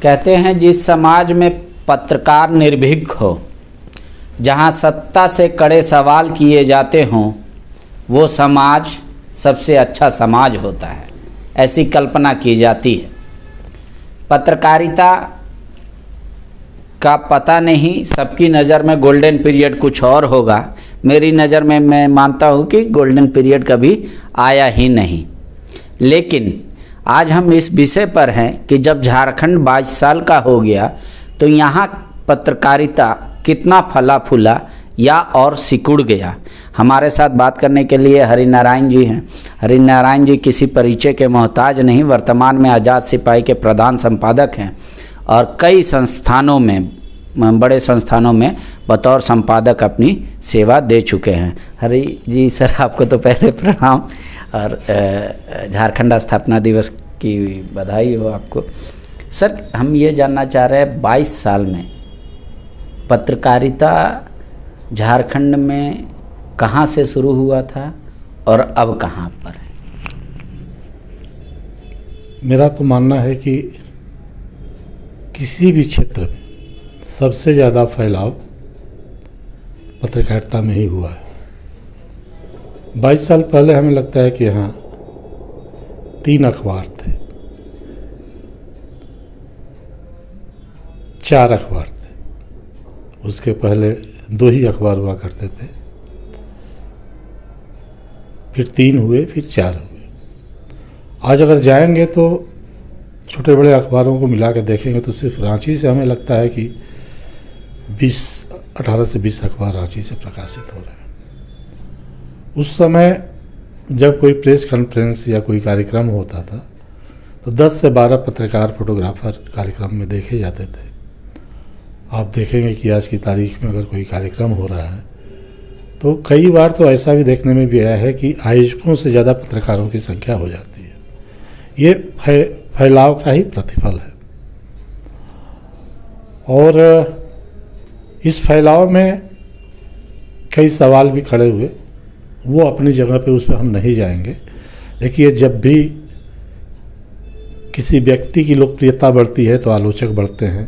कहते हैं जिस समाज में पत्रकार निर्भीक हो, जहां सत्ता से कड़े सवाल किए जाते हों, वो समाज सबसे अच्छा समाज होता है, ऐसी कल्पना की जाती है। पत्रकारिता का पता नहीं, सबकी नज़र में गोल्डन पीरियड कुछ और होगा। मेरी नज़र में मैं मानता हूँ कि गोल्डन पीरियड कभी आया ही नहीं। लेकिन आज हम इस विषय पर हैं कि जब झारखंड 22 साल का हो गया तो यहाँ पत्रकारिता कितना फला फूला या और सिकुड़ गया। हमारे साथ बात करने के लिए हरिनारायण जी हैं। हरिनारायण जी किसी परिचय के मोहताज नहीं, वर्तमान में आज़ाद सिपाही के प्रधान संपादक हैं और कई संस्थानों में, बड़े संस्थानों में बतौर संपादक अपनी सेवा दे चुके हैं। हरि जी सर, आपको तो पहले प्रणाम और झारखंड स्थापना दिवस की बधाई हो आपको। सर, हम ये जानना चाह रहे हैं 22 साल में पत्रकारिता झारखंड में कहाँ से शुरू हुआ था और अब कहाँ पर है? मेरा तो मानना है कि किसी भी क्षेत्र में सबसे ज़्यादा फैलाव पत्रकारिता में ही हुआ है। 22 साल पहले हमें लगता है कि यहाँ 3 अखबार थे, 4 अखबार थे, उसके पहले 2 ही अखबार हुआ करते थे, फिर 3 हुए, फिर 4 हुए। आज अगर जाएंगे तो छोटे बड़े अखबारों को मिला के देखेंगे तो सिर्फ रांची से हमें लगता है कि 18 से 20 अखबार रांची से प्रकाशित हो रहे हैं। उस समय जब कोई प्रेस कॉन्फ्रेंस या कोई कार्यक्रम होता था तो 10 से 12 पत्रकार फोटोग्राफर कार्यक्रम में देखे जाते थे। आप देखेंगे कि आज की तारीख में अगर कोई कार्यक्रम हो रहा है तो कई बार तो ऐसा भी देखने में भी आया है कि आयोजकों से ज़्यादा पत्रकारों की संख्या हो जाती है। ये फैलाव का ही प्रतिफल है। और इस फैलाव में कई सवाल भी खड़े हुए, वो अपनी जगह पे उस पर हम नहीं जाएंगे। देखिए, जब भी किसी व्यक्ति की लोकप्रियता बढ़ती है तो आलोचक बढ़ते हैं।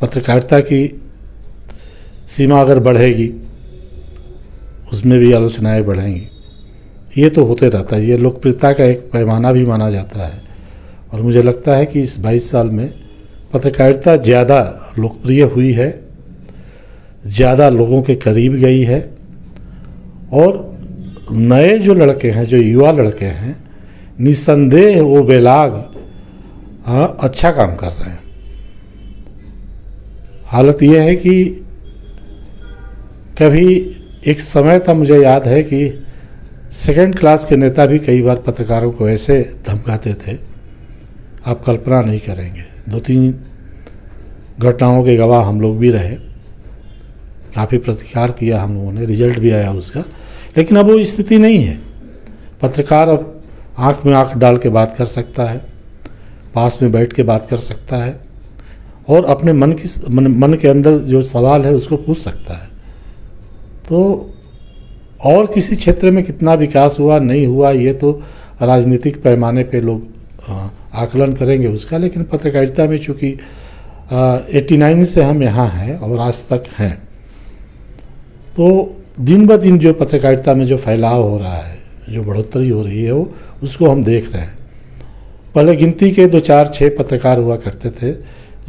पत्रकारिता की सीमा अगर बढ़ेगी उसमें भी आलोचनाएं बढ़ेंगी। ये तो होते रहता है, ये लोकप्रियता का एक पैमाना भी माना जाता है। और मुझे लगता है कि इस 22 साल में पत्रकारिता ज़्यादा लोकप्रिय हुई है, ज़्यादा लोगों के करीब गई है और नए जो लड़के हैं, जो युवा लड़के हैं, निस्संदेह वो बेलाग अच्छा काम कर रहे हैं। हालत ये है कि कभी एक समय था, मुझे याद है कि 2nd क्लास के नेता भी कई बार पत्रकारों को ऐसे धमकाते थे, आप कल्पना नहीं करेंगे। 2-3 घटनाओं के गवाह हम लोग भी रहे, काफ़ी प्रतिकार किया हम लोगों ने, रिजल्ट भी आया उसका। लेकिन अब वो स्थिति नहीं है। पत्रकार अब आँख में आँख डाल के बात कर सकता है, पास में बैठ के बात कर सकता है और अपने मन के अंदर जो सवाल है उसको पूछ सकता है। तो और किसी क्षेत्र में कितना विकास हुआ नहीं हुआ ये तो राजनीतिक पैमाने पे लोग आकलन करेंगे उसका। लेकिन पत्रकारिता में चूँकि 89 से हम यहाँ हैं और आज तक हैं, तो दिन ब दिन जो पत्रकारिता में जो फैलाव हो रहा है, जो बढ़ोतरी हो रही है, वो उसको हम देख रहे हैं। पहले गिनती के 2, 4, 6 पत्रकार हुआ करते थे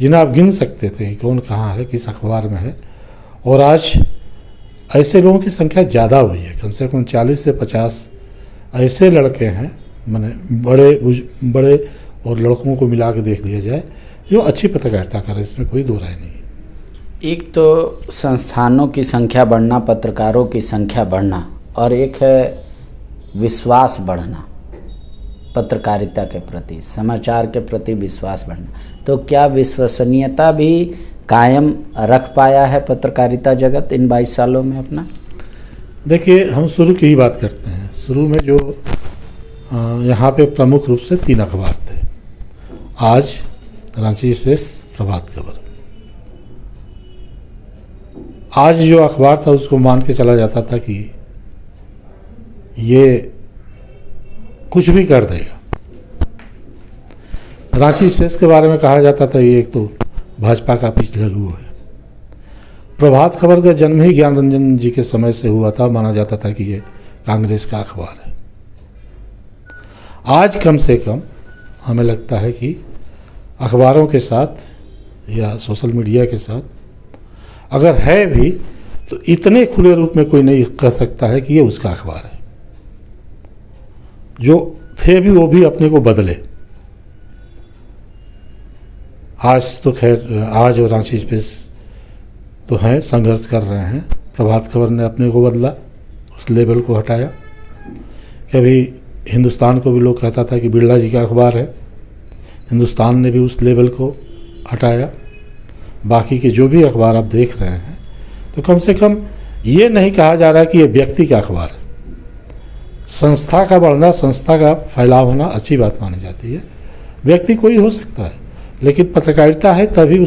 जिन्हें आप गिन सकते थे कि कौन कहाँ है, किस अखबार में है। और आज ऐसे लोगों की संख्या ज़्यादा हुई है, कम से कम 40 से 50 ऐसे लड़के हैं, माने बड़े और लड़कों को मिला के देख लिया जाए, जो अच्छी पत्रकारिता कर रहे हैं, इसमें कोई दो राय नहीं। एक तो संस्थानों की संख्या बढ़ना, पत्रकारों की संख्या बढ़ना, और एक है विश्वास बढ़ना पत्रकारिता के प्रति, समाचार के प्रति विश्वास बढ़ना। तो क्या विश्वसनीयता भी कायम रख पाया है पत्रकारिता जगत इन 22 सालों में अपना? देखिए, हम शुरू की ही बात करते हैं। शुरू में जो यहाँ पे प्रमुख रूप से 3 अखबार थे, आज, रांची एक्सप्रेस, प्रभात खबर। आज जो अखबार था उसको मान के चला जाता था कि ये कुछ भी कर देगा। रांची एक्सप्रेस के बारे में कहा जाता था ये एक तो भाजपा का पिछ लघु है। प्रभात खबर का जन्म ही ज्ञान रंजन जी के समय से हुआ था, माना जाता था कि ये कांग्रेस का अखबार है। आज कम से कम हमें लगता है कि अखबारों के साथ या सोशल मीडिया के साथ अगर है भी तो इतने खुले रूप में कोई नहीं कह सकता है कि ये उसका अखबार है। जो थे भी वो भी अपने को बदले। आज तो खैर आज और रांची एक्सप्रेस तो हैं, संघर्ष कर रहे हैं। प्रभात खबर ने अपने को बदला, उस लेबल को हटाया। कभी हिंदुस्तान को भी लोग कहता था कि बिरला जी का अखबार है, हिंदुस्तान ने भी उस लेबल को हटाया। बाकी के जो भी अखबार आप देख रहे हैं तो कम से कम ये नहीं कहा जा रहा कि ये व्यक्ति का अखबार है। संस्था का बढ़ना, संस्था का फैलाव होना अच्छी बात मानी जाती है। व्यक्ति कोई हो सकता है, लेकिन पत्रकारिता है तभी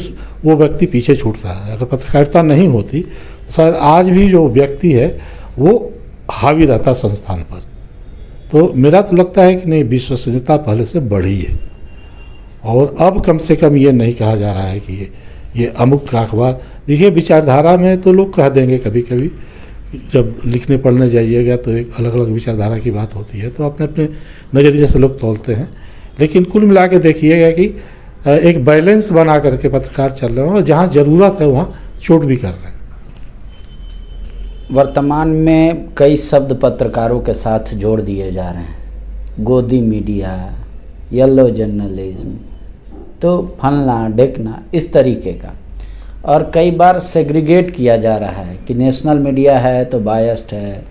वो व्यक्ति पीछे छूट रहा है। अगर पत्रकारिता नहीं होती तो शायद आज भी जो व्यक्ति है वो हावी रहता संस्थान पर। तो मेरा तो लगता है कि नहीं, विश्वसनीयता पहले से बढ़ी है और अब कम से कम ये नहीं कहा जा रहा है कि ये अमुक का अखबार। देखिए, विचारधारा में तो लोग कह देंगे कभी कभी, जब लिखने पढ़ने जाइएगा तो एक अलग अलग विचारधारा की बात होती है, तो अपने अपने नज़रिए से लोग तोलते हैं। लेकिन कुल मिला के देखिएगा कि एक बैलेंस बना करके पत्रकार चल रहे हैं और जहाँ ज़रूरत है वहाँ चोट भी कर रहे हैं। वर्तमान में कई शब्द पत्रकारों के साथ जोड़ दिए जा रहे हैं, गोदी मीडिया, येलो जर्नलिज्म, तो फलना ढेकना, इस तरीके का। और कई बार सेग्रीगेट किया जा रहा है कि नेशनल मीडिया है तो बायस्ड है,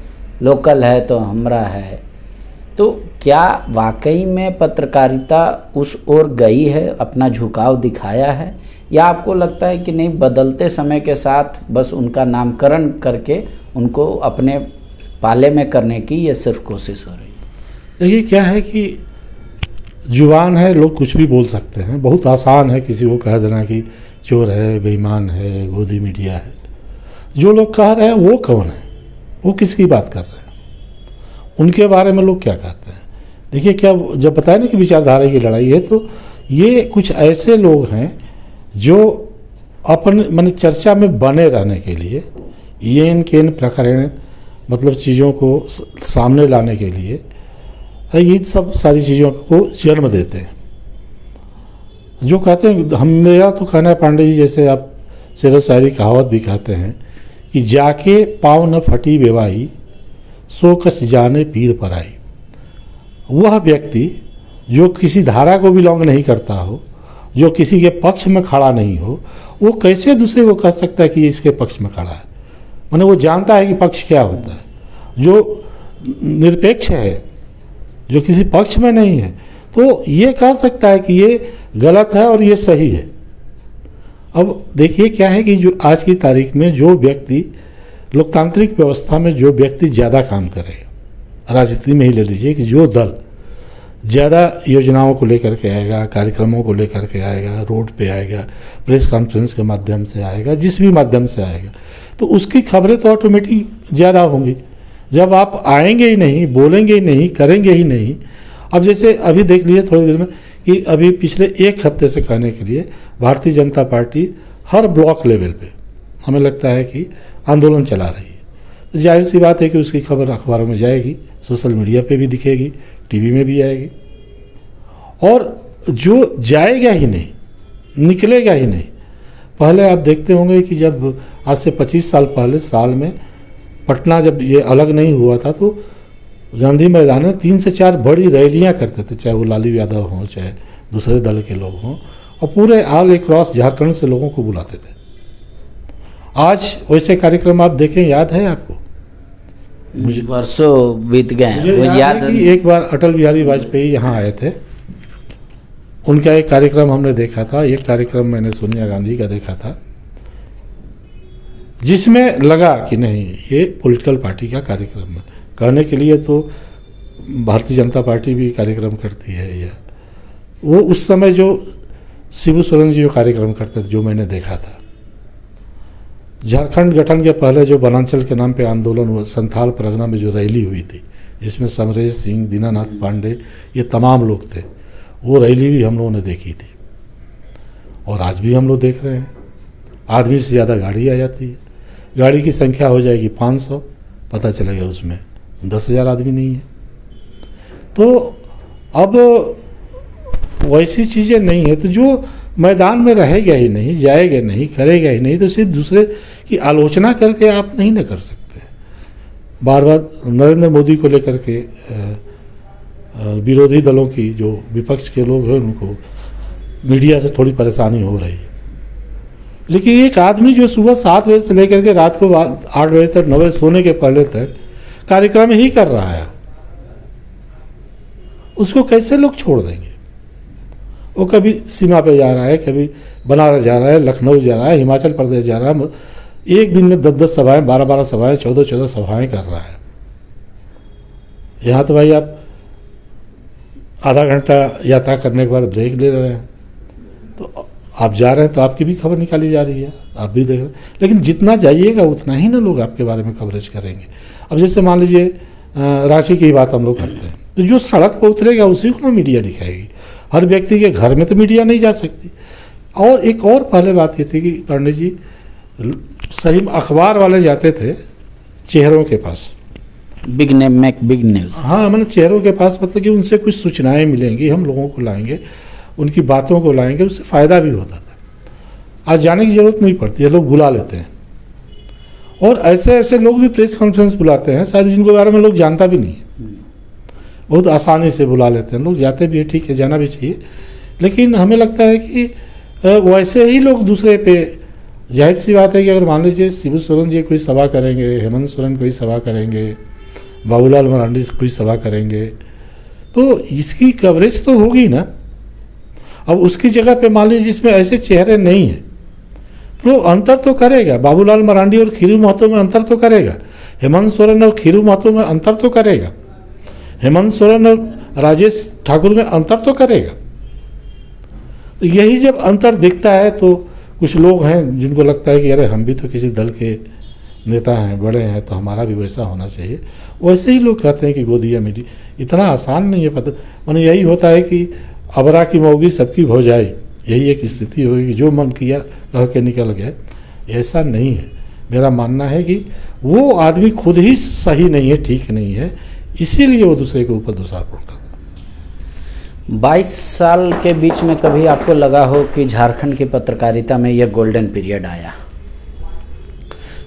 लोकल है तो हमरा है। तो क्या वाकई में पत्रकारिता उस ओर गई है, अपना झुकाव दिखाया है, या आपको लगता है कि नहीं, बदलते समय के साथ बस उनका नामकरण करके उनको अपने पाले में करने की ये सिर्फ कोशिश हो रही है? देखिए, क्या है कि जुबान है, लोग कुछ भी बोल सकते हैं। बहुत आसान है किसी को कह देना कि चोर है, बेईमान है, गोदी मीडिया है। जो लोग कह रहे हैं वो कौन है, वो किसकी बात कर रहे हैं, उनके बारे में लोग क्या कहते हैं? देखिए, क्या जब बताया ना कि विचारधारा की लड़ाई है, तो ये कुछ ऐसे लोग हैं जो अपन माने चर्चा में बने रहने के लिए ये इनके प्रकरण मतलब चीज़ों को सामने लाने के लिए ये सब सारी चीज़ों को जन्म देते हैं। जो कहते हैं, हम मेरा तो कहना है पांडे जी, जैसे आप शेर शायरी कहावत भी कहते हैं कि जाके पाँव न फटी बेवाई, सो कस जाने पीर पर आई। वह व्यक्ति जो किसी धारा को बिलोंग नहीं करता हो, जो किसी के पक्ष में खड़ा नहीं हो, वो कैसे दूसरे को कह सकता है कि इसके पक्ष में खड़ा है? माने वो जानता है कि पक्ष क्या होता है। जो निरपेक्ष है, जो किसी पक्ष में नहीं है, तो ये कह सकता है कि ये गलत है और ये सही है। अब देखिए, क्या है कि जो आज की तारीख में जो व्यक्ति लोकतांत्रिक व्यवस्था में जो व्यक्ति ज़्यादा काम करे, राजनीति में ही ले लीजिए कि जो दल ज़्यादा योजनाओं को लेकर के आएगा, कार्यक्रमों को लेकर के आएगा, रोड पे आएगा, प्रेस कॉन्फ्रेंस के माध्यम से आएगा, जिस भी माध्यम से आएगा, तो उसकी खबरें तो ऑटोमेटिक ज़्यादा होंगी। जब आप आएंगे ही नहीं, बोलेंगे ही नहीं, करेंगे ही नहीं। अब जैसे अभी देख लीजिए थोड़ी देर में कि अभी पिछले एक हफ्ते से कहने के लिए भारतीय जनता पार्टी हर ब्लॉक लेवल पे हमें लगता है कि आंदोलन चला रही है। तो जाहिर सी बात है कि उसकी खबर अखबारों में जाएगी, सोशल मीडिया पे भी दिखेगी, टीवी में भी आएगी। और जो जाएगा ही नहीं, निकलेगा ही नहीं। पहले आप देखते होंगे कि जब आज से 25 साल पहले साल में पटना जब ये अलग नहीं हुआ था, तो गांधी मैदान में 3 से 4 बड़ी रैलियां करते थे, चाहे वो लालू यादव हों, चाहे दूसरे दल के लोग हों, और पूरे ऑल अक्रॉस झारखंड से लोगों को बुलाते थे। आज वैसे कार्यक्रम आप देखें, याद है आपको? मुझे वर्षों बीत गए हैं, वो याद है कि एक बार अटल बिहारी वाजपेयी यहाँ आए थे, उनका एक कार्यक्रम हमने देखा था। एक कार्यक्रम मैंने सोनिया गांधी का देखा था, जिसमें लगा कि नहीं, ये पॉलिटिकल पार्टी का कार्यक्रम है। कहने के लिए तो भारतीय जनता पार्टी भी कार्यक्रम करती है, या वो उस समय जो शिबू सोरेन जी जो कार्यक्रम करते थे, जो मैंने देखा था। झारखंड गठन के पहले जो वनांचल के नाम पे आंदोलन हुआ, संथाल परगना में जो रैली हुई थी, जिसमें समरेश सिंह, दीनानाथ पांडे, ये तमाम लोग थे, वो रैली भी हम लोगों ने देखी थी और आज भी हम लोग देख रहे हैं। आदमी से ज़्यादा गाड़ी आ जाती है, गाड़ी की संख्या हो जाएगी 500, पता चलेगा उसमें 10,000 आदमी नहीं है। तो अब वैसी चीज़ें नहीं है, तो जो मैदान में रहेगा ही नहीं, जाएगा नहीं, करेगा ही नहीं, तो सिर्फ दूसरे की आलोचना करके आप नहीं न कर सकते। बार बार नरेंद्र मोदी को लेकर के विरोधी दलों की जो विपक्ष के लोग हैं उनको मीडिया से थोड़ी परेशानी हो रही है, लेकिन एक आदमी जो सुबह 7 बजे से लेकर के रात को 8 बजे तक 9 बजे सोने के पहले तक कार्यक्रम ही कर रहा है, उसको कैसे लोग छोड़ देंगे? वो कभी सीमा पे जा रहा है, कभी बनारस जा रहा है, लखनऊ जा रहा है, हिमाचल प्रदेश जा रहा है, एक दिन में 10-10 सभाएं, 12-12 सभाएं, 14-14 सभाएं कर रहा है। यहाँ तो भाई आप आधा घंटा यात्रा करने के बाद ब्रेक ले रहे हैं, तो आप जा रहे हैं तो आपकी भी खबर निकाली जा रही है, आप भी देख रहे हैं, लेकिन जितना जाइएगा उतना ही ना लोग आपके बारे में कवरेज करेंगे। अब जैसे मान लीजिए रांची की बात हम लोग करते हैं, तो जो सड़क पर उतरेगा उसी को ना मीडिया दिखाएगी। हर व्यक्ति के घर में तो मीडिया नहीं जा सकती। और एक और पहले बात ये थी कि पंडित जी सही अखबार वाले जाते थे चेहरों के पास, big name make big news. हाँ, मैंने चेहरों के पास, मतलब कि उनसे कुछ सूचनाएं मिलेंगी, हम लोगों को लाएंगे, उनकी बातों को लाएंगे, उससे फ़ायदा भी होता था। आज जाने की ज़रूरत नहीं पड़ती है, लोग बुला लेते हैं। और ऐसे ऐसे लोग भी प्रेस कॉन्फ्रेंस बुलाते हैं शायद जिनके बारे में लोग जानता भी नहीं, बहुत आसानी से बुला लेते हैं, लोग जाते भी हैं, ठीक है, जाना भी चाहिए। लेकिन हमें लगता है कि वैसे ही लोग दूसरे पे, जाहिर सी बात है कि अगर मान लीजिए शिबू सोरेन जी कोई सभा करेंगे, हेमंत सोरेन कोई सभा करेंगे, बाबूलाल मरांडी कोई सभा करेंगे, तो इसकी कवरेज तो होगी ना। अब उसकी जगह पे मान लीजिए जिसमें ऐसे चेहरे नहीं हैं, तो अंतर तो करेगा। बाबूलाल मरांडी और खीरू महतो में अंतर तो करेगा, हेमंत सोरेन और खीरू महतो में अंतर तो करेगा, हेमंत सोरेन और राजेश ठाकुर में अंतर तो करेगा। तो यही जब अंतर दिखता है तो कुछ लोग हैं जिनको लगता है कि अरे हम भी तो किसी दल के नेता हैं, बड़े हैं, तो हमारा भी वैसा होना चाहिए। वैसे ही लोग कहते हैं कि गोदिया मीडिया इतना आसान नहीं है। पता माने यही होता है कि अबरा की मौगी सबकी हो जाए, यही एक स्थिति होगी कि जो मन किया कह के निकल गए। ऐसा नहीं है। मेरा मानना है कि वो आदमी खुद ही सही नहीं है, ठीक नहीं है, इसीलिए वो दूसरे के ऊपर दोषारोपण करता है। 22 साल के बीच में कभी आपको लगा हो कि झारखंड की पत्रकारिता में यह गोल्डन पीरियड आया?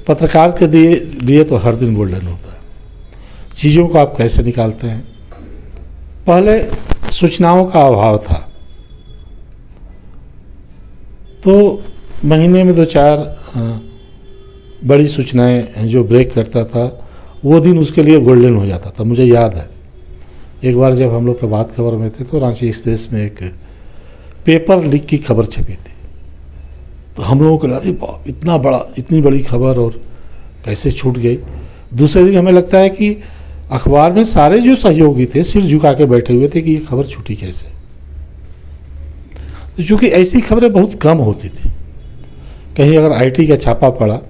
पत्रकार के लिए तो हर दिन गोल्डन होता है। चीज़ों को आप कैसे निकालते हैं। पहले सूचनाओं का अभाव था, तो महीने में 2-4 बड़ी सूचनाएं जो ब्रेक करता था, वो दिन उसके लिए गोल्डन हो जाता था। मुझे याद है एक बार जब हम लोग प्रभात खबर में थे तो रांची एक्सप्रेस में एक पेपर लीक की खबर छपी थी, तो हम लोगों को लगा बाप इतनी बड़ी खबर और कैसे छूट गई। दूसरे दिन हमें लगता है कि अखबार में सारे जो सहयोगी थे सिर झुका के बैठे हुए थे कि ये खबर छूटी कैसे। तो चूँकि ऐसी खबरें बहुत कम होती थी, कहीं अगर आईटी का छापा पड़ा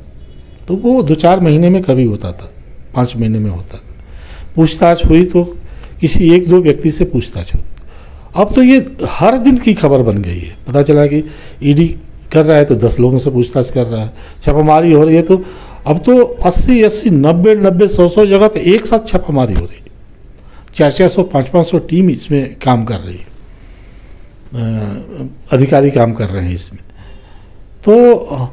तो वो 2-4 महीने में कभी होता था, 5 महीने में होता था। पूछताछ हुई तो किसी 1-2 व्यक्ति से पूछताछ हुई। अब तो ये हर दिन की खबर बन गई है। पता चला कि ईडी कर रहा है तो 10 लोगों से पूछताछ कर रहा है, छापामारी हो रही है, तो अब तो 80-80, 90-90, 100 जगह पे एक साथ छापामारी हो रही है। 400, 500 टीम इसमें काम कर रही है, अधिकारी काम कर रहे हैं इसमें। तो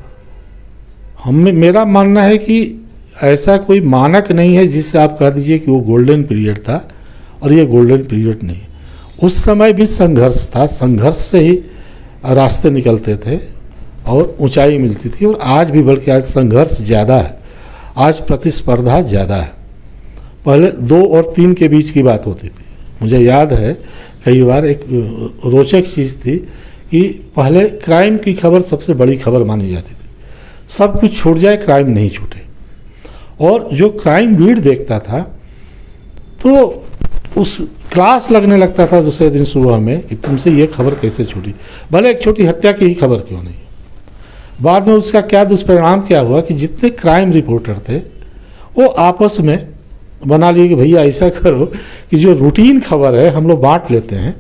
मेरा मानना है कि ऐसा कोई मानक नहीं है जिससे आप कह दीजिए कि वो गोल्डन पीरियड था और ये गोल्डन पीरियड नहीं। उस समय भी संघर्ष था, संघर्ष से ही रास्ते निकलते थे और ऊंचाई मिलती थी। और आज भी, बल्कि आज संघर्ष ज़्यादा है, आज प्रतिस्पर्धा ज़्यादा है। पहले 2 और 3 के बीच की बात होती थी। मुझे याद है कई बार एक रोचक चीज़ थी कि पहले क्राइम की खबर सबसे बड़ी खबर मानी जाती थी। सब कुछ छूट जाए, क्राइम नहीं छूटे। और जो क्राइम बीट देखता था तो उस क्लास लगने लगता था दूसरे दिन सुबह में कि तुमसे ये खबर कैसे छूटी, भले एक छोटी हत्या की ही खबर क्यों नहीं। बाद में उसका क्या दुष्परिणाम क्या हुआ कि जितने क्राइम रिपोर्टर थे वो आपस में बना लिए कि भैया ऐसा करो कि जो रूटीन खबर है हम लोग बांट लेते हैं,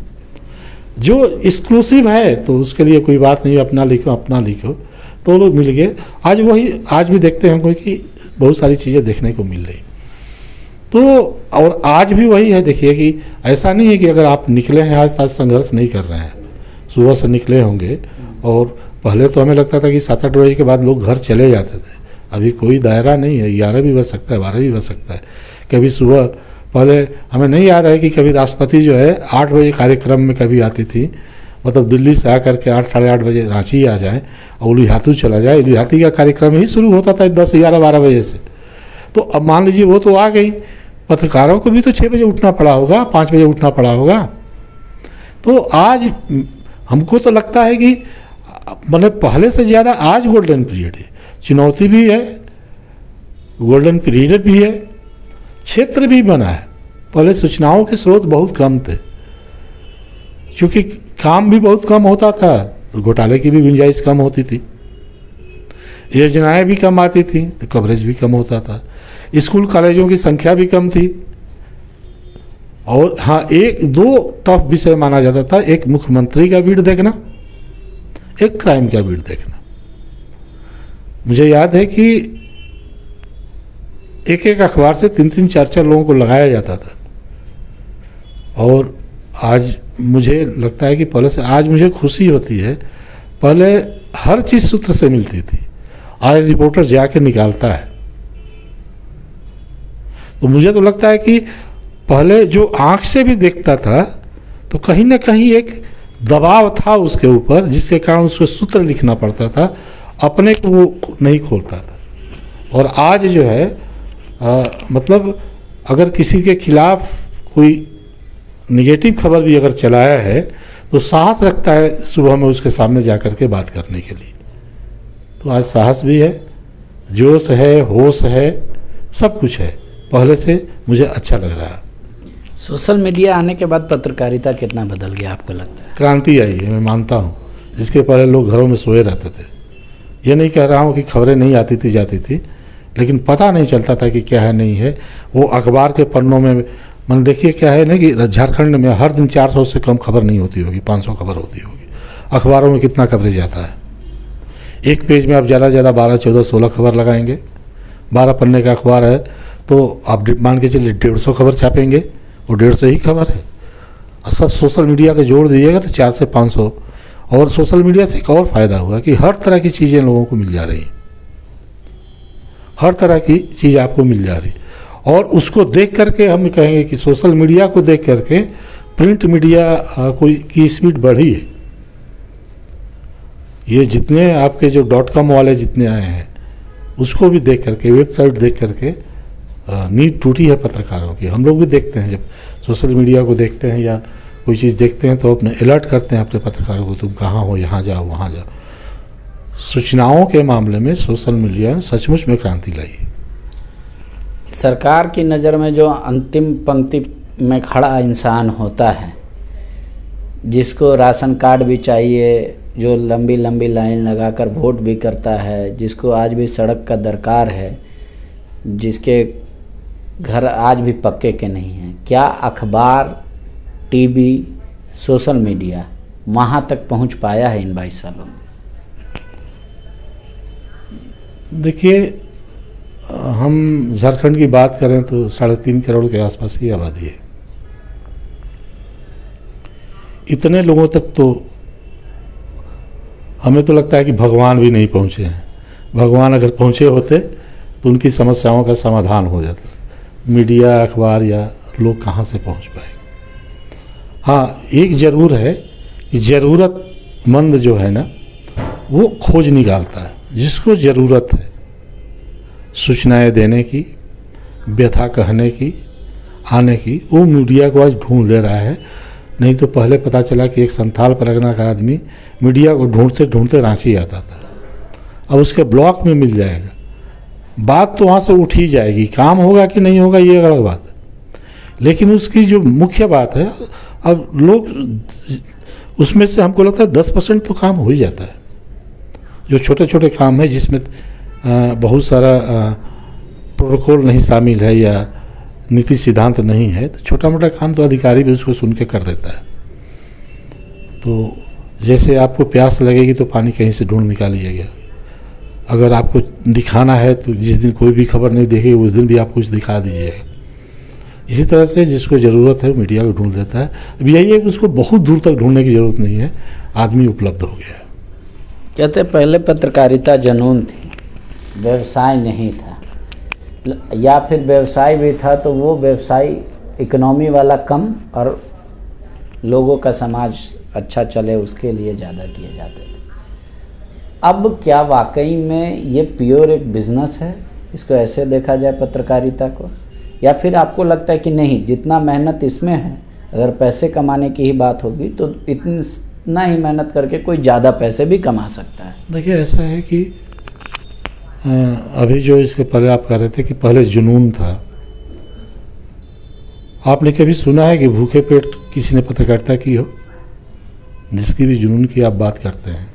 जो एक्सक्लूसिव है तो उसके लिए कोई बात नहीं, अपना लिखो तो लोग मिल गए। आज भी देखते हैं हमको कि बहुत सारी चीज़ें देखने को मिल रही। तो और आज भी वही है, देखिए कि ऐसा नहीं है कि अगर आप निकले हैं आज संघर्ष नहीं कर रहे हैं, सुबह से निकले होंगे। और पहले तो हमें लगता था कि 7-8 बजे के बाद लोग घर चले जाते थे, अभी कोई दायरा नहीं है, 11 भी बज सकता है, 12 भी बज सकता है। कभी सुबह पहले हमें नहीं याद है कि कभी राष्ट्रपति जो है 8 बजे कार्यक्रम में कभी आती थी, मतलब दिल्ली से आकर के 8 साढ़े 8 बजे रांची आ जाए और उलिहातू चला जाए। उलिहाती का कार्यक्रम ही शुरू होता था 10, 11, 12 बजे से। तो अब मान लीजिए वो तो आ गई, पत्रकारों को भी तो 6 बजे उठना पड़ा होगा, 5 बजे उठना पड़ा होगा। तो आज हमको तो लगता है कि मतलब पहले से ज़्यादा आज गोल्डन पीरियड है, चुनौती भी है, गोल्डन पीरियड भी है, क्षेत्र भी बना है। पहले सूचनाओं के स्रोत बहुत कम थे, क्योंकि काम भी बहुत कम होता था, तो घोटाले की भी गुंजाइश कम होती थी, योजनाएं भी कम आती थी, तो कवरेज भी कम होता था, स्कूल कॉलेजों की संख्या भी कम थी। और हाँ, 1-2 टफ विषय माना जाता था, एक मुख्यमंत्री का बीट देखना, एक क्राइम का बीट देखना। मुझे याद है कि एक अखबार से 3-3, 4-4 लोगों को लगाया जाता था। और आज मुझे लगता है कि पहले से आज मुझे खुशी होती है, पहले हर चीज़ सूत्र से मिलती थी, आज रिपोर्टर जाके निकालता है। तो मुझे तो लगता है कि पहले जो आंख से भी देखता था तो कहीं ना कहीं एक दबाव था उसके ऊपर, जिसके कारण उसको सूत्र लिखना पड़ता था, अपने को वो नहीं खोलता था। और आज जो है मतलब अगर किसी के खिलाफ कोई निगेटिव खबर भी अगर चलाया है तो साहस रखता है सुबह में उसके सामने जाकर के बात करने के लिए। तो आज साहस भी है, जोश है, होश है, सब कुछ है। पहले से मुझे अच्छा लग रहा है। सोशल मीडिया आने के बाद पत्रकारिता कितना बदल गया आपको लगता है? क्रांति आई है, मैं मानता हूँ। इसके पहले लोग घरों में सोए रहते थे। ये नहीं कह रहा हूँ कि खबरें नहीं आती थी जाती थी, लेकिन पता नहीं चलता था कि क्या है नहीं है। वो अखबार के पन्नों में मतलब देखिए क्या है ना कि झारखंड में हर दिन 400 से कम खबर नहीं होती होगी, 500 खबर होती होगी। अखबारों में कितना कवरेज आता है? एक पेज में आप ज़्यादा से ज़्यादा 12, 14, 16 खबर लगाएंगे। 12 पन्ने का अखबार है तो आप मान के चलिए 150 खबर छापेंगे, वो 150 ही खबर है। और सब सोशल मीडिया का जोड़ दीजिएगा तो 400 से 500। और सोशल मीडिया से एक और फ़ायदा हुआ कि हर तरह की चीज़ें लोगों को मिल जा रही, हर तरह की चीज़ आपको मिल जा रही। और उसको देख करके हम कहेंगे कि सोशल मीडिया को देख करके प्रिंट मीडिया की स्पीड बढ़ी है। ये जितने आपके जो .com वाले जितने आए हैं उसको भी देख करके, वेबसाइट देख करके नींद टूटी है पत्रकारों की। हम लोग भी देखते हैं, जब सोशल मीडिया को देखते हैं या कोई चीज़ देखते हैं तो अपने अलर्ट करते हैं अपने पत्रकारों को, तुम कहाँ हो, यहाँ जाओ, वहाँ जाओ। सूचनाओं के मामले में सोशल मीडिया ने सचमुच में क्रांति लाई। सरकार की नज़र में जो अंतिम पंक्ति में खड़ा इंसान होता है, जिसको राशन कार्ड भी चाहिए, जो लंबी लंबी लाइन लगाकर वोट भी करता है, जिसको आज भी सड़क का दरकार है, जिसके घर आज भी पक्के के नहीं हैं, क्या अखबार, टीवी, सोशल मीडिया वहाँ तक पहुँच पाया है इन 22 सालों में? देखिए, हम झारखंड की बात करें तो 3.5 करोड़ के आसपास की आबादी है। इतने लोगों तक तो हमें तो लगता है कि भगवान भी नहीं पहुँचे हैं। भगवान अगर पहुँचे होते तो उनकी समस्याओं का समाधान हो जाता। मीडिया, अखबार या लोग कहाँ से पहुँच पाए? हाँ, एक ज़रूर है कि ज़रूरतमंद जो है ना वो खोज निकालता है, जिसको ज़रूरत है सूचनाएं देने की, व्यथा कहने की, आने की, वो मीडिया को आज ढूंढ ले रहा है। नहीं तो पहले पता चला कि एक संथाल परगना का आदमी मीडिया को ढूंढते ढूंढते रांची आता था, अब उसके ब्लॉक में मिल जाएगा। बात तो वहाँ से उठ ही जाएगी, काम होगा कि नहीं होगा ये अलग बात है, लेकिन उसकी जो मुख्य बात है, अब लोग उसमें से हमको लगता है 10% तो काम हो ही जाता है। जो छोटे छोटे काम है जिसमें बहुत सारा प्रोटोकॉल नहीं शामिल है या नीति सिद्धांत नहीं है, तो छोटा मोटा काम तो अधिकारी भी उसको सुन के कर देता है। तो जैसे आपको प्यास लगेगी तो पानी कहीं से ढूंढ निकालिएगा। अगर आपको दिखाना है तो जिस दिन कोई भी खबर नहीं देखेगी उस दिन भी आप कुछ दिखा दीजिएगा। इसी तरह से जिसको ज़रूरत है मीडिया को ढूंढ लेता है। अब यही है कि उसको बहुत दूर तक ढूंढने की ज़रूरत नहीं है, आदमी उपलब्ध हो गया। कहते पहले पत्रकारिता जुनून थी, व्यवसाय नहीं था, या फिर व्यवसाय भी था तो वो व्यवसाय इकोनॉमी वाला कम और लोगों का समाज अच्छा चले उसके लिए ज़्यादा किए जाते थे। अब क्या वाकई में ये प्योर एक बिजनेस है, इसको ऐसे देखा जाए पत्रकारिता को, या फिर आपको लगता है कि नहीं, जितना मेहनत इसमें है, अगर पैसे कमाने की ही बात होगी तो इतना ही मेहनत करके कोई ज़्यादा पैसे भी कमा सकता है? देखिए ऐसा है कि अभी जो इसके पहले आप कह रहे थे कि पहले जुनून था, आपने कभी सुना है कि भूखे पेट किसी ने पत्रकारिता की हो? जिसकी भी जुनून की आप बात करते हैं,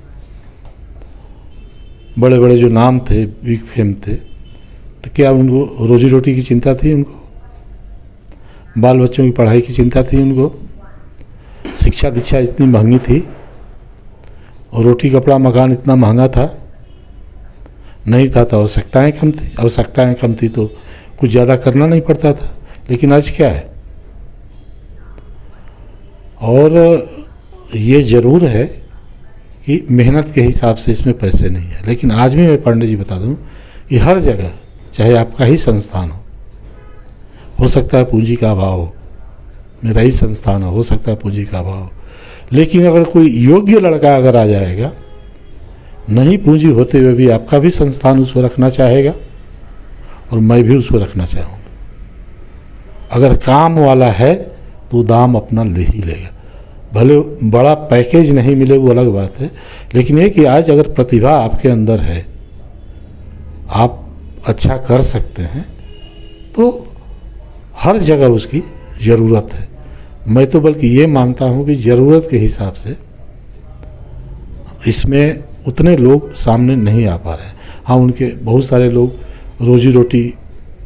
बड़े बड़े जो नाम थे, बिग फेम थे, तो क्या उनको रोजी रोटी की चिंता थी? उनको बाल बच्चों की पढ़ाई की चिंता थी? उनको शिक्षा दीक्षा इतनी महंगी थी और रोटी कपड़ा मकान इतना महंगा था? नहीं था। तो आवश्यकताएँ कम थी, आवश्यकताएँ कम थी तो कुछ ज़्यादा करना नहीं पड़ता था। लेकिन आज क्या है, और ये ज़रूर है कि मेहनत के हिसाब से इसमें पैसे नहीं है। लेकिन आज भी मैं पांडे जी बता दूं कि हर जगह, चाहे आपका ही संस्थान हो सकता है पूंजी का अभाव हो, मेरा ही संस्थान हो सकता है पूंजी का अभाव हो, लेकिन अगर कोई योग्य लड़का अगर आ जाएगा, नहीं पूंजी होते हुए भी आपका भी संस्थान उसको रखना चाहेगा और मैं भी उसको रखना चाहूँगा। अगर काम वाला है तो दाम अपना ले ही लेगा, भले बड़ा पैकेज नहीं मिले वो अलग बात है। लेकिन ये कि आज अगर प्रतिभा आपके अंदर है, आप अच्छा कर सकते हैं, तो हर जगह उसकी ज़रूरत है। मैं तो बल्कि ये मानता हूँ कि ज़रूरत के हिसाब से इसमें उतने लोग सामने नहीं आ पा रहे हैं। हाँ, उनके बहुत सारे लोग रोजी रोटी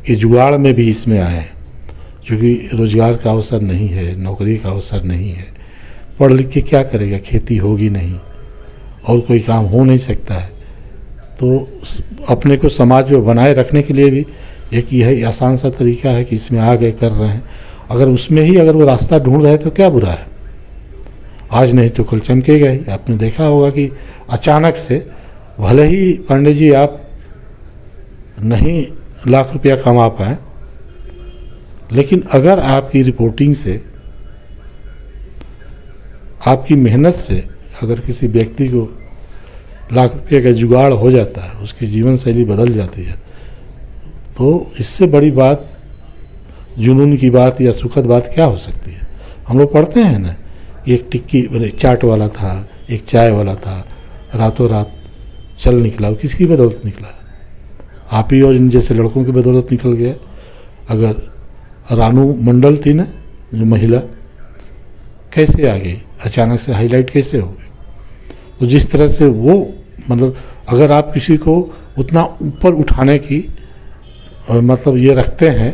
के जुगाड़ में भी इसमें आए हैं, क्योंकि रोज़गार का अवसर नहीं है, नौकरी का अवसर नहीं है, पढ़ लिख के क्या करेगा, खेती होगी नहीं और कोई काम हो नहीं सकता है। तो अपने को समाज में बनाए रखने के लिए भी एक यह आसान सा तरीका है कि इसमें आ गए, कर रहे हैं। अगर उसमें ही अगर वो रास्ता ढूंढ रहे हैं तो क्या बुरा है, आज नहीं तो कल चमकेगा ही। आपने देखा होगा कि अचानक से, भले ही पांडे जी आप नहीं लाख रुपया कमा पाए, लेकिन अगर आपकी रिपोर्टिंग से, आपकी मेहनत से अगर किसी व्यक्ति को लाख रुपये का जुगाड़ हो जाता है, उसकी जीवन शैली बदल जाती है, तो इससे बड़ी बात, जुनून की बात या सुखद बात क्या हो सकती है। हम लोग पढ़ते हैं ना, एक टिक्की चाट वाला था, एक चाय वाला था, रातों रात चल निकला। वो किसकी बदौलत निकला? आप ही और इन जैसे लड़कों की बदौलत निकल गया। अगर रानू मंडल थी ना, जो महिला, कैसे आ गई, अचानक से हाईलाइट कैसे हो गई? तो जिस तरह से वो, मतलब अगर आप किसी को उतना ऊपर उठाने की मतलब ये रखते हैं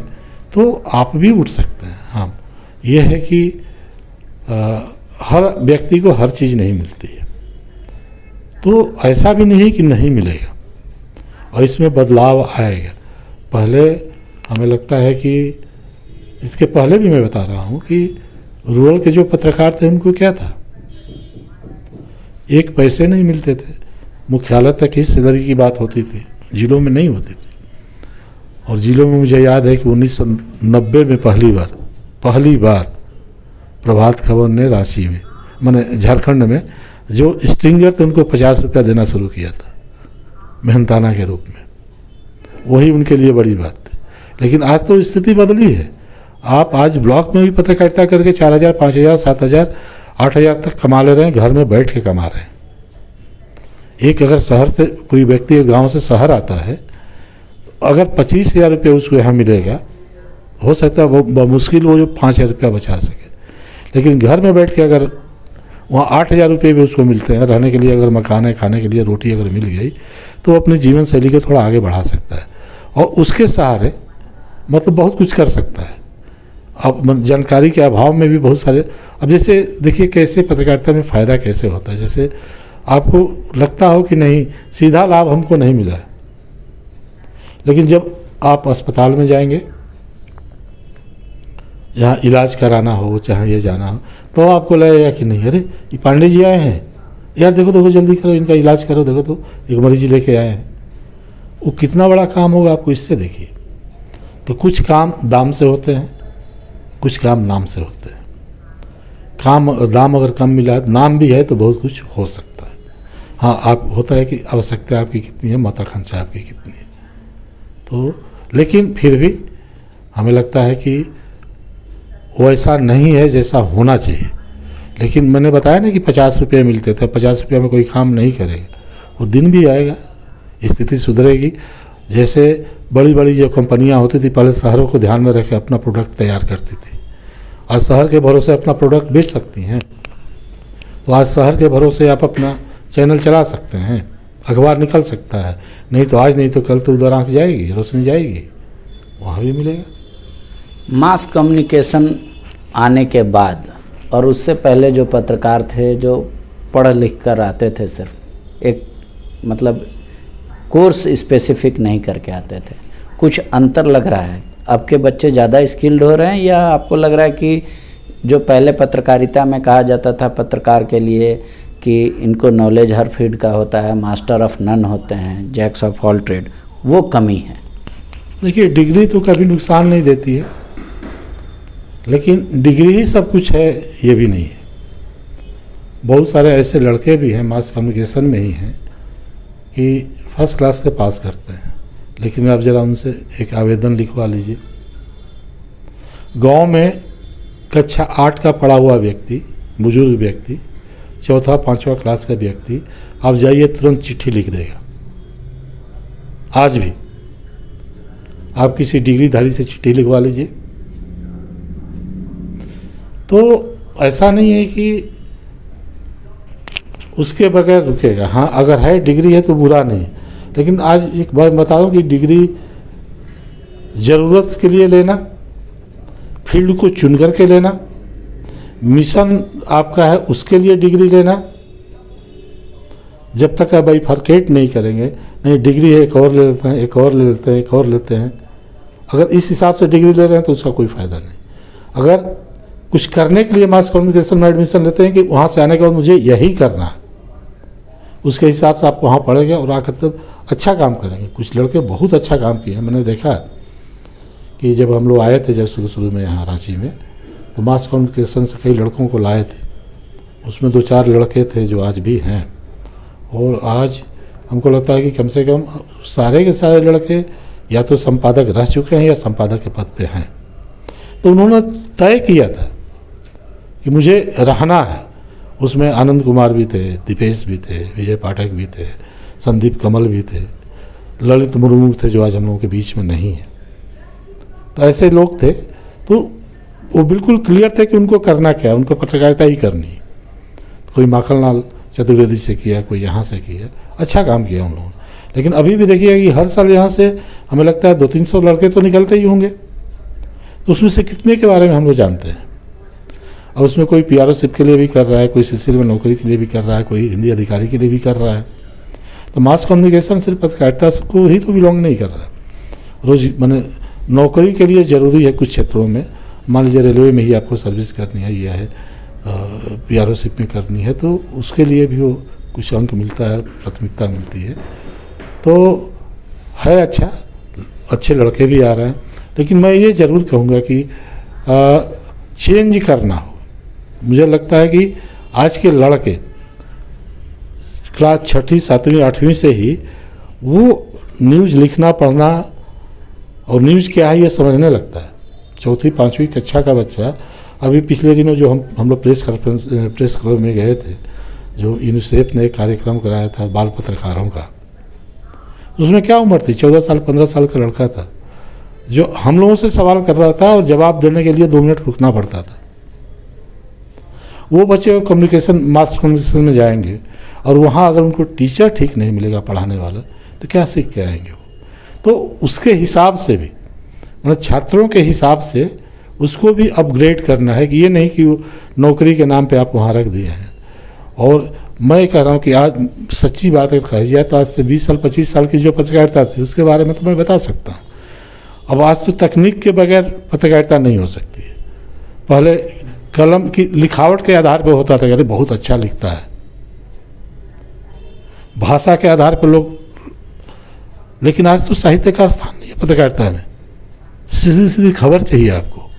तो आप भी उठ सकते हैं। हाँ, ये है कि हर व्यक्ति को हर चीज़ नहीं मिलती है, तो ऐसा भी नहीं कि नहीं मिलेगा, और इसमें बदलाव आएगा। पहले हमें लगता है कि, इसके पहले भी मैं बता रहा हूँ कि रूरल के जो पत्रकार थे उनको क्या था, एक पैसे नहीं मिलते थे, मुख्यालय तक ही सैलरी की बात होती थी, जिलों में नहीं होती थी। और जिलों में मुझे याद है कि 1990 में पहली बार प्रभात खबर ने रांची में, माने झारखंड में, जो स्ट्रिंगर थे उनको 50 रुपया देना शुरू किया था मेहनताना के रूप में। वही उनके लिए बड़ी बात थी। लेकिन आज तो स्थिति बदली है। आप आज ब्लॉक में भी पत्रकारिता करके 4000, 5000, 7000, 8000 तक कमा ले रहे हैं, घर में बैठ के कमा रहे हैं। एक अगर शहर से कोई व्यक्ति गांव से शहर आता है, अगर 25,000 रुपये उसको यहाँ मिलेगा, हो सकता है वो मुश्किल वो जो 5,000 रुपया बचा सके। लेकिन घर में बैठ के अगर वहाँ 8,000 रुपये भी उसको मिलते हैं, रहने के लिए अगर मकान है, खाने के लिए रोटी अगर मिल गई, तो अपनी जीवन शैली को थोड़ा आगे बढ़ा सकता है और उसके सहारे मतलब बहुत कुछ कर सकता है। अब जानकारी के अभाव में भी बहुत सारे, अब जैसे देखिए कैसे पत्रकारिता में फ़ायदा कैसे होता है। जैसे आपको लगता हो कि नहीं सीधा लाभ हमको नहीं मिला है, लेकिन जब आप अस्पताल में जाएंगे, यहाँ इलाज कराना हो चाहे ये जाना हो, तो आपको लगेगा कि नहीं अरे ये पांडे जी आए हैं यार, देखो देखो जल्दी करो इनका इलाज करो, देखो तो एक मरीज लेके आए हैं। वो कितना बड़ा काम होगा आपको इससे देखिए। तो कुछ काम दाम से होते हैं, कुछ काम नाम से होते हैं। काम दाम अगर कम मिला, नाम भी है तो बहुत कुछ हो सकता है। हाँ, आप होता है कि आवश्यकता आपकी कितनी है, महत्वाकांक्षा आपकी कितनी है। तो लेकिन फिर भी हमें लगता है कि वैसा नहीं है जैसा होना चाहिए। लेकिन मैंने बताया ना कि 50 रुपये मिलते थे, 50 रुपये में कोई काम नहीं करेगा, वो दिन भी आएगा, स्थिति सुधरेगी। जैसे बड़ी बड़ी जो कंपनियां होती थी पहले शहरों को ध्यान में रख के अपना प्रोडक्ट तैयार करती थी, आज शहर के भरोसे अपना प्रोडक्ट बेच सकती हैं। तो आज शहर के भरोसे आप अपना चैनल चला सकते हैं, अखबार निकल सकता है, नहीं तो आज नहीं तो कल तो उधर आँख जाएगी, रोशनी जाएगी, वहाँ भी मिलेगा। मास कम्युनिकेशन आने के बाद और उससे पहले जो पत्रकार थे जो पढ़ लिख कर आते थे, सिर्फ एक मतलब कोर्स स्पेसिफिक नहीं करके आते थे, कुछ अंतर लग रहा है? अब के बच्चे ज़्यादा स्किल्ड हो रहे हैं, या आपको लग रहा है कि जो पहले पत्रकारिता में कहा जाता था पत्रकार के लिए कि इनको नॉलेज हर फील्ड का होता है, मास्टर ऑफ नन होते हैं, जैक्स ऑफ ऑल ट्रेड, वो कमी है? देखिए डिग्री तो कभी नुकसान नहीं देती है, लेकिन डिग्री ही सब कुछ है ये भी नहीं है। बहुत सारे ऐसे लड़के भी हैं मास कम्युनिकेशन में ही हैं कि फर्स्ट क्लास के पास करते हैं, लेकिन आप ज़रा उनसे एक आवेदन लिखवा लीजिए। गांव में कक्षा 8 का पढ़ा हुआ व्यक्ति, बुजुर्ग व्यक्ति, 4-5वां क्लास का व्यक्ति, आप जाइए तुरंत चिट्ठी लिख देगा। आज भी आप किसी डिग्रीधारी से चिट्ठी लिखवा लीजिए। तो ऐसा नहीं है कि उसके बगैर रुकेगा। हाँ, अगर है डिग्री है तो बुरा नहीं है, लेकिन आज एक बात बता दूं कि डिग्री ज़रूरत के लिए लेना, फील्ड को चुन करके लेना, मिशन आपका है उसके लिए डिग्री लेना, जब तक आप बाइफरकेट नहीं करेंगे, नहीं डिग्री है एक और ले लेते हैं, एक और ले लेते हैं, एक और लेते हैं, अगर इस हिसाब से डिग्री ले रहे हैं तो उसका कोई फ़ायदा नहीं। अगर कुछ करने के लिए मास कम्युनिकेशन में एडमिशन लेते हैं कि वहाँ से आने के बाद मुझे यही करना है, उसके हिसाब से आप वहाँ पढ़ेंगे और आकर तब अच्छा काम करेंगे। कुछ लड़के बहुत अच्छा काम किए हैं, मैंने देखा कि जब हम लोग आए थे जब शुरू में यहाँ रांची में, तो मास कम्युनिकेशन से कई लड़कों को लाए थे, उसमें 2-4 लड़के थे जो आज भी हैं। और आज हमको लगता है कि कम से कम सारे के सारे लड़के या तो संपादक रह चुके हैं या संपादक के पद पे हैं। तो उन्होंने तय किया था कि मुझे रहना है। उसमें आनंद कुमार भी थे, दीपेश भी थे, विजय पाठक भी थे, संदीप कमल भी थे, ललित मुर्मू थे जो आज हम लोगों के बीच में नहीं है। तो ऐसे लोग थे, तो वो बिल्कुल क्लियर थे कि उनको करना क्या है, उनको पत्रकारिता ही करनी है। कोई माखनलाल चतुर्वेदी से किया, कोई यहाँ से किया, अच्छा काम किया उन लोगों ने। लेकिन अभी भी देखिए कि हर साल यहाँ से हमें लगता है 200-300 लड़के तो निकलते ही होंगे। तो उसमें से कितने के बारे में हम लोग जानते हैं? और उसमें कोई पीआरओशिप के लिए भी कर रहा है, कोई सीसीएल में नौकरी के लिए भी कर रहा है, कोई हिंदी अधिकारी के लिए भी कर रहा है। तो मास कम्युनिकेशन सिर्फ पत्रकारिता को ही तो बिलोंग नहीं कर रहा है। रोज मैंने नौकरी के लिए ज़रूरी है कुछ क्षेत्रों में, मान लीजिए रेलवे में ही आपको सर्विस करनी है, यह है पीआरओशिप में करनी है, तो उसके लिए भी वो कुछ अंक मिलता है, प्राथमिकता मिलती है। तो है अच्छा, अच्छे लड़के भी आ रहे हैं, लेकिन मैं ये ज़रूर कहूँगा कि चेंज करना हो। मुझे लगता है कि आज के लड़के क्लास 6ठी 7वीं 8वीं से ही वो न्यूज़ लिखना पढ़ना और न्यूज़ क्या है ये समझने लगता है। 4ठी 5वीं कक्षा का बच्चा, अभी पिछले दिनों जो हम लोग प्रेस क्लब में गए थे, जो यूनिसेफ ने एक कार्यक्रम कराया था बाल पत्रकारों का, उसमें क्या उम्र थी, 14 साल 15 साल का लड़का था जो हम लोगों से सवाल कर रहा था और जवाब देने के लिए 2 मिनट रुकना पड़ता था। वो बच्चे कम्युनिकेशन मास कम्युनिकेशन में जाएंगे और वहाँ अगर उनको टीचर ठीक नहीं मिलेगा पढ़ाने वाला, तो क्या सीख के आएंगे वो? तो उसके हिसाब से भी मतलब छात्रों के हिसाब से उसको भी अपग्रेड करना है कि ये नहीं कि वो नौकरी के नाम पे आप वहाँ रख दिए हैं। और मैं कह रहा हूँ कि आज सच्ची बात अगर कही जाए तो आज से 20 साल 25 साल की जो पत्रकारिता थी उसके बारे में तो मैं बता सकता हूँ। अब आज तो तकनीक के बगैर पत्रकारिता नहीं हो सकती है। पहले कलम की लिखावट के आधार पर होता था, अरे बहुत अच्छा लिखता है, भाषा के आधार पर लोग, लेकिन आज तो साहित्य का स्थान नहीं है पत्रकारिता में। सीधी सीधी खबर चाहिए आपको,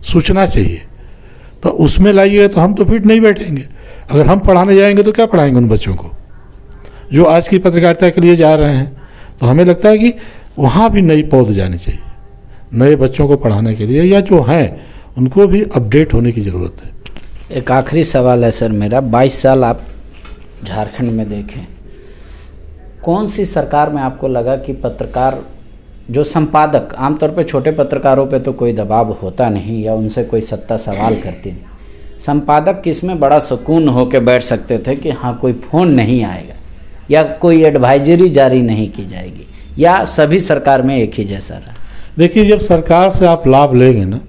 सूचना चाहिए, तो उसमें लाइएगा तो हम तो फिट नहीं बैठेंगे। अगर हम पढ़ाने जाएंगे तो क्या पढ़ाएंगे उन बच्चों को जो आज की पत्रकारिता के लिए जा रहे हैं। तो हमें लगता है कि वहाँ भी नई पौध जानी चाहिए नए बच्चों को पढ़ाने के लिए, या जो हैं उनको भी अपडेट होने की ज़रूरत है। एक आखिरी सवाल है सर मेरा, 22 साल आप झारखंड में देखें, कौन सी सरकार में आपको लगा कि पत्रकार जो संपादक, आमतौर पे छोटे पत्रकारों पे तो कोई दबाव होता नहीं या उनसे कोई सत्ता सवाल करती नहीं, संपादक किसमें बड़ा सुकून होकर बैठ सकते थे कि हाँ कोई फ़ोन नहीं आएगा या कोई एडवाइजरी जारी नहीं की जाएगी, या सभी सरकार में एक ही जैसा रहा? देखिए, जब सरकार से आप लाभ लेंगे ना,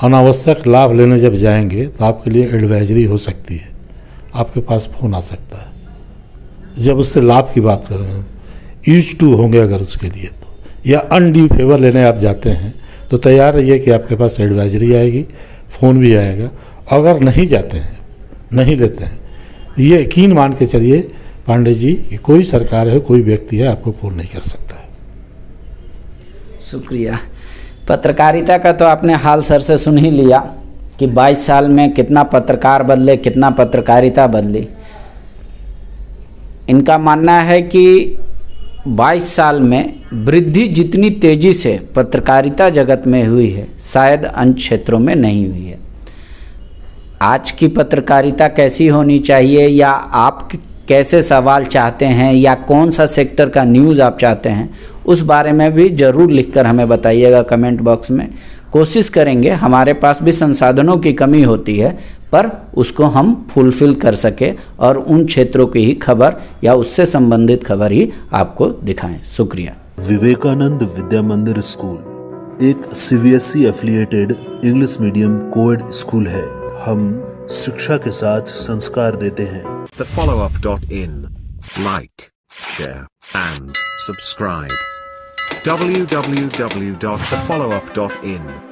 अनावश्यक लाभ लेने जब जाएंगे तो आपके लिए एडवाइजरी हो सकती है, आपके पास फ़ोन आ सकता है। जब उससे लाभ की बात करेंगे, यूज टू होंगे अगर उसके लिए तो, या अनड्यू फेवर लेने आप जाते हैं तो तैयार रहिए कि आपके पास एडवाइजरी आएगी, फ़ोन भी आएगा। अगर नहीं जाते हैं, नहीं लेते हैं, तो ये यकीन मान के चलिए पांडे जी कि कोई सरकार है, कोई व्यक्ति है, आपको फ़ोन नहीं कर सकता है। शुक्रिया। पत्रकारिता का तो आपने हाल सर से सुन ही लिया कि 22 साल में कितना पत्रकार बदले, कितना पत्रकारिता बदली। इनका मानना है कि 22 साल में वृद्धि जितनी तेज़ी से पत्रकारिता जगत में हुई है शायद अन्य क्षेत्रों में नहीं हुई है। आज की पत्रकारिता कैसी होनी चाहिए, या आप कैसे सवाल चाहते हैं, या कौन सा सेक्टर का न्यूज़ आप चाहते हैं, उस बारे में भी ज़रूर लिखकर हमें बताइएगा कमेंट बॉक्स में। कोशिश करेंगे, हमारे पास भी संसाधनों की कमी होती है, पर उसको हम फुलफ़िल कर सके और उन क्षेत्रों की ही खबर या उससे संबंधित खबर ही आपको दिखाएं। शुक्रिया। विवेकानंद विद्या मंदिर स्कूल एक CBSE affiliated English medium coed school है। हम शिक्षा के साथ संस्कार देते हैं। thefollowup.in. Like, share, and subscribe. www.thefollowup.in